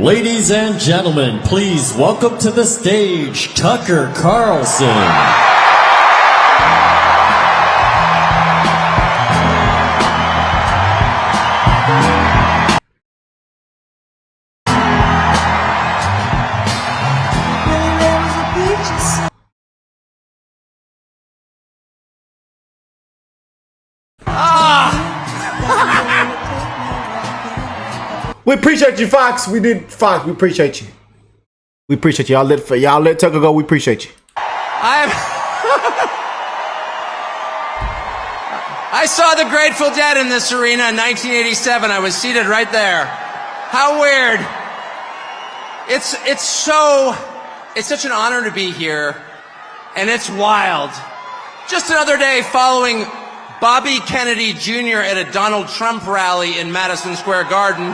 Ladies and gentlemen, please welcome to the stage Tucker Carlson. We appreciate you, Fox. Fox. We appreciate you. We appreciate you. Y'all let Tucker go. We appreciate you. I saw the Grateful Dead in this arena in 1987. I was seated right there. How weird. It's such an honor to be here, and it's wild. Just another day following Bobby Kennedy Jr. at a Donald Trump rally in Madison Square Garden.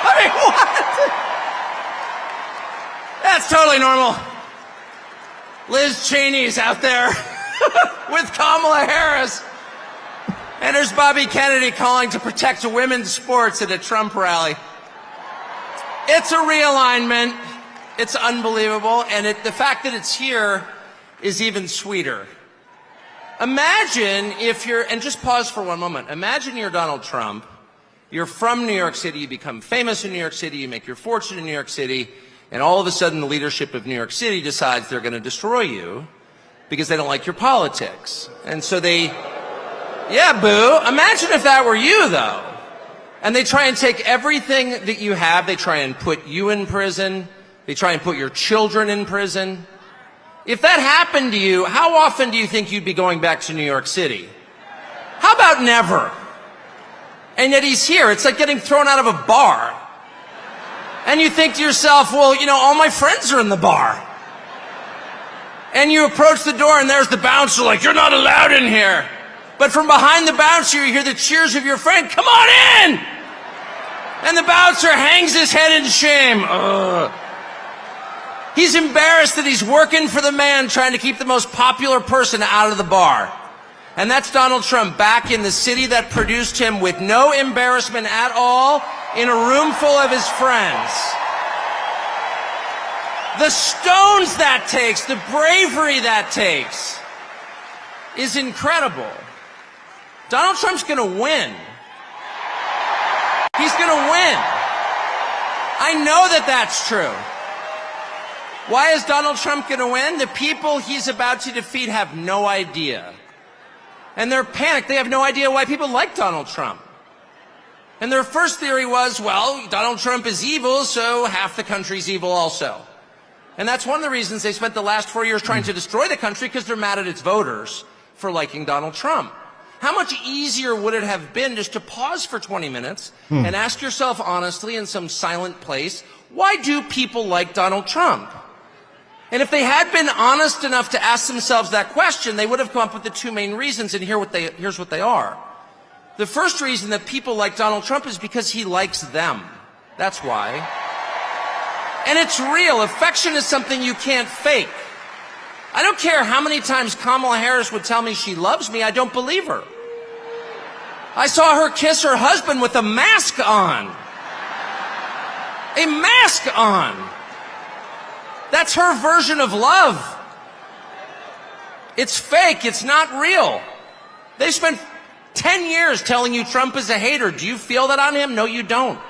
I mean, what? That's totally normal. Liz Cheney's out there with Kamala Harris. And there's Bobby Kennedy calling to protect women's sports at a Trump rally. It's a realignment. It's unbelievable. And the fact that it's here is even sweeter. Imagine if and just pause for one moment. Imagine you're Donald Trump. You're from New York City. You become famous in New York City. You make your fortune in New York City. And all of a sudden, the leadership of New York City decides they're going to destroy you because they don't like your politics. And so yeah, boo. Imagine if that were you, though. And they try and take everything that you have. They try and put you in prison. They try and put your children in prison. If that happened to you, how often do you think you'd be going back to New York City? How about never? And yet he's here. It's like getting thrown out of a bar. And you think to yourself, well, you know, all my friends are in the bar. And you approach the door and there's the bouncer like, you're not allowed in here. But from behind the bouncer, you hear the cheers of your friend, come on in! And the bouncer hangs his head in shame. Ugh. He's embarrassed that he's working for the man trying to keep the most popular person out of the bar. And that's Donald Trump back in the city that produced him with no embarrassment at all in a room full of his friends. The stones that takes, the bravery that takes is incredible. Donald Trump's going to win. He's going to win. I know that that's true. Why is Donald Trump going to win? The people he's about to defeat have no idea. And they're panicked. They have no idea why people like Donald Trump. And their first theory was, well, Donald Trump is evil, so half the country's evil also. And that's one of the reasons they spent the last 4 years trying to destroy the country, because they're mad at its voters for liking Donald Trump. How much easier would it have been just to pause for 20 minutes and ask yourself honestly in some silent place, why do people like Donald Trump? And if they had been honest enough to ask themselves that question, they would have come up with the two main reasons, and here's what they are. The first reason that people like Donald Trump is because he likes them. That's why. And it's real. Affection is something you can't fake. I don't care how many times Kamala Harris would tell me she loves me, I don't believe her. I saw her kiss her husband with a mask on. A mask on. That's her version of love. It's fake. It's not real. They spent 10 years telling you Trump is a hater. Do you feel that on him? No, you don't.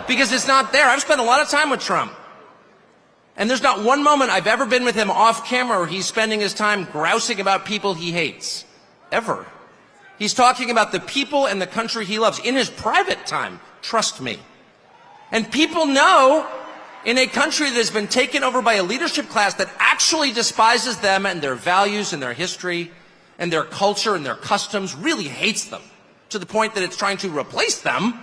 Because it's not there. I've spent a lot of time with Trump. And there's not one moment I've ever been with him off camera where he's spending his time grousing about people he hates. Ever. He's talking about the people and the country he loves in his private time. Trust me. And people know, in a country that has been taken over by a leadership class that actually despises them and their values and their history and their culture and their customs, really hates them to the point that it's trying to replace them,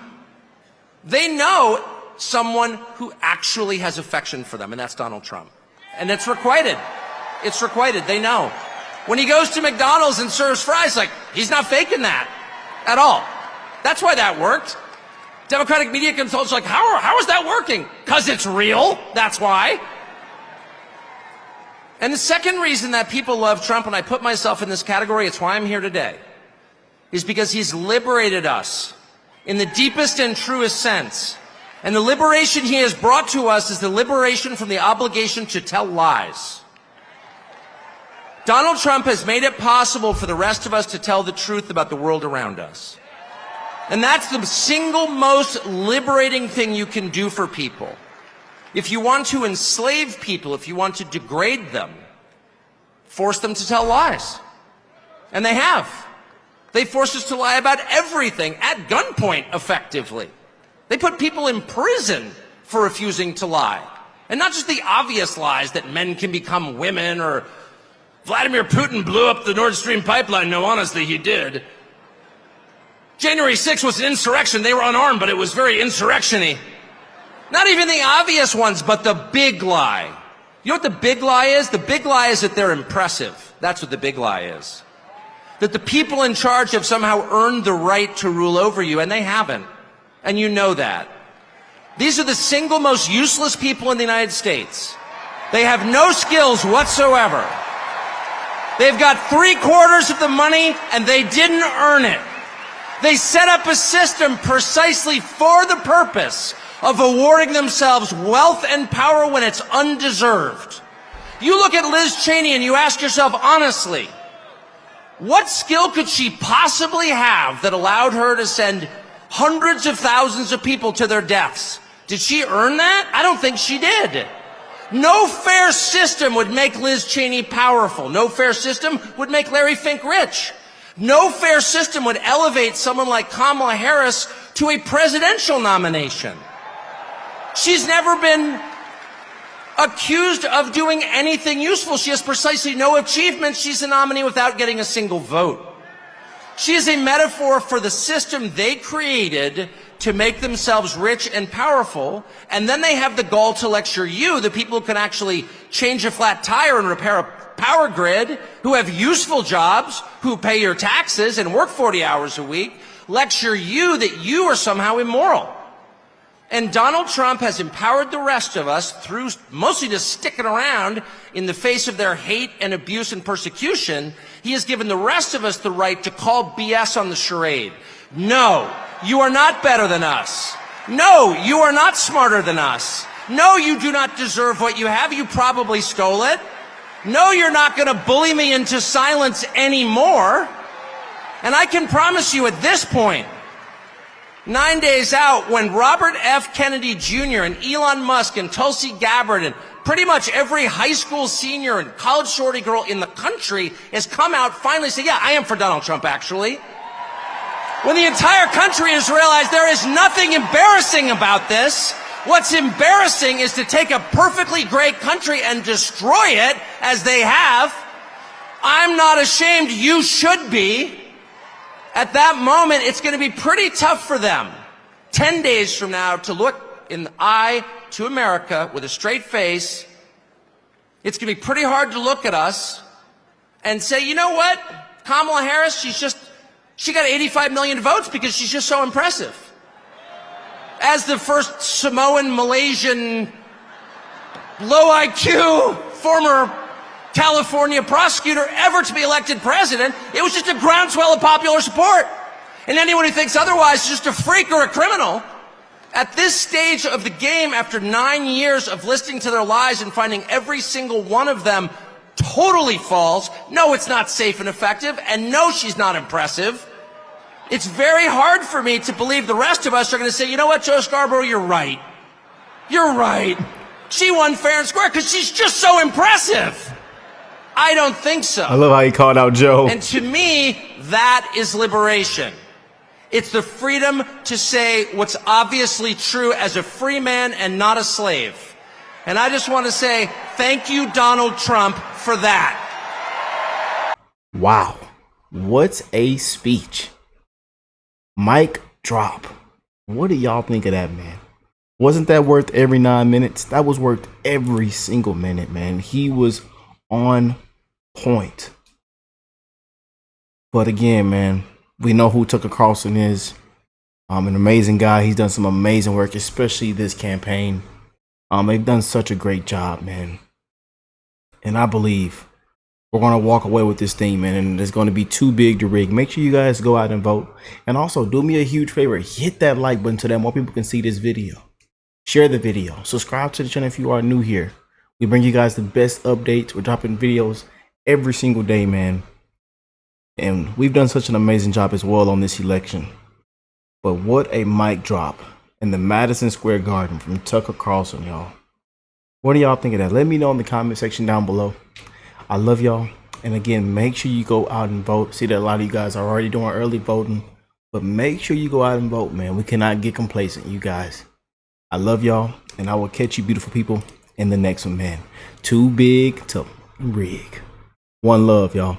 they know someone who actually has affection for them, and that's Donald Trump. And it's requited. It's requited. They know. When he goes to McDonald's and serves fries, like, he's not faking that at all. That's why that worked. Democratic media consultants are like, how is that working? Because it's real. That's why. And the second reason that people love Trump, and I put myself in this category, it's why I'm here today, is because he's liberated us in the deepest and truest sense. And the liberation he has brought to us is the liberation from the obligation to tell lies. Donald Trump has made it possible for the rest of us to tell the truth about the world around us. And that's the single most liberating thing you can do for people. If you want to enslave people, if you want to degrade them, force them to tell lies. And they have. They forced us to lie about everything at gunpoint, effectively. They put people in prison for refusing to lie. And not just the obvious lies that men can become women or Vladimir Putin blew up the Nord Stream pipeline. No, honestly, he did. January 6th was an insurrection. They were unarmed, but it was very insurrection-y. Not even the obvious ones, but the big lie. You know what the big lie is? The big lie is that they're impressive. That's what the big lie is. That the people in charge have somehow earned the right to rule over you, and they haven't. And you know that. These are the single most useless people in the United States. They have no skills whatsoever. They've got 3/4 of the money, and they didn't earn it. They set up a system precisely for the purpose of awarding themselves wealth and power when it's undeserved. You look at Liz Cheney and you ask yourself honestly, what skill could she possibly have that allowed her to send hundreds of thousands of people to their deaths? Did she earn that? I don't think she did. No fair system would make Liz Cheney powerful. No fair system would make Larry Fink rich. No fair system would elevate someone like Kamala Harris to a presidential nomination. She's never been accused of doing anything useful. She has precisely no achievements. She's a nominee without getting a single vote. She is a metaphor for the system they created to make themselves rich and powerful, and then they have the gall to lecture you, the people who can actually change a flat tire and repair a power grid, who have useful jobs, who pay your taxes and work 40 hours a week, lecture you that you are somehow immoral. And Donald Trump has empowered the rest of us through mostly just sticking around in the face of their hate and abuse and persecution. He has given the rest of us the right to call BS on the charade. No, you are not better than us. No, you are not smarter than us. No, you do not deserve what you have. You probably stole it. No, you're not going to bully me into silence anymore. And I can promise you at this point, 9 days out, when Robert F. Kennedy Jr. and Elon Musk and Tulsi Gabbard and pretty much every high school senior and college shorty girl in the country has come out finally say, yeah, I am for Donald Trump, actually. When the entire country has realized there is nothing embarrassing about this, what's embarrassing is to take a perfectly great country and destroy it, as they have. I'm not ashamed. You should be. At that moment, it's going to be pretty tough for them 10 days from now to look in the eye to America with a straight face. It's going to be pretty hard to look at us and say, you know what? Kamala Harris, she got 85 million votes because she's just so impressive. As the first Samoan, Malaysian, low IQ, former California prosecutor ever to be elected president, it was just a groundswell of popular support. And anyone who thinks otherwise is just a freak or a criminal. At this stage of the game, after 9 years of listening to their lies and finding every single one of them totally false, no, it's not safe and effective, and no, she's not impressive. It's very hard for me to believe the rest of us are going to say, you know what, Joe Scarborough, you're right. You're right. She won fair and square because she's just so impressive. I don't think so. I love how he called out Joe. And to me, that is liberation. It's the freedom to say what's obviously true as a free man and not a slave. And I just want to say thank you, Donald Trump, for that. Wow. What a speech. Mic drop. What do y'all think of that, man? Wasn't that worth every 9 minutes? That was worth every single minute, man. He was on point. But again, man, we know who Tucker Carlson is. An amazing guy. He's done some amazing work, especially this campaign. They've done such a great job, man. And I believe we're going to walk away with this thing, man. And it's going to be too big to rig. Make sure you guys go out and vote. And also, do me a huge favor. Hit that like button so that more people can see this video. Share the video. Subscribe to the channel if you are new here. We bring you guys the best updates. We're dropping videos every single day, man. And we've done such an amazing job as well on this election. But what a mic drop in the Madison Square Garden from Tucker Carlson, y'all. What do y'all think of that? Let me know in the comment section down below. I love y'all. And again, make sure you go out and vote. See that a lot of you guys are already doing early voting. But make sure you go out and vote, man. We cannot get complacent, you guys. I love y'all. And I will catch you beautiful people in the next one, man. Too big to rig. One love, y'all.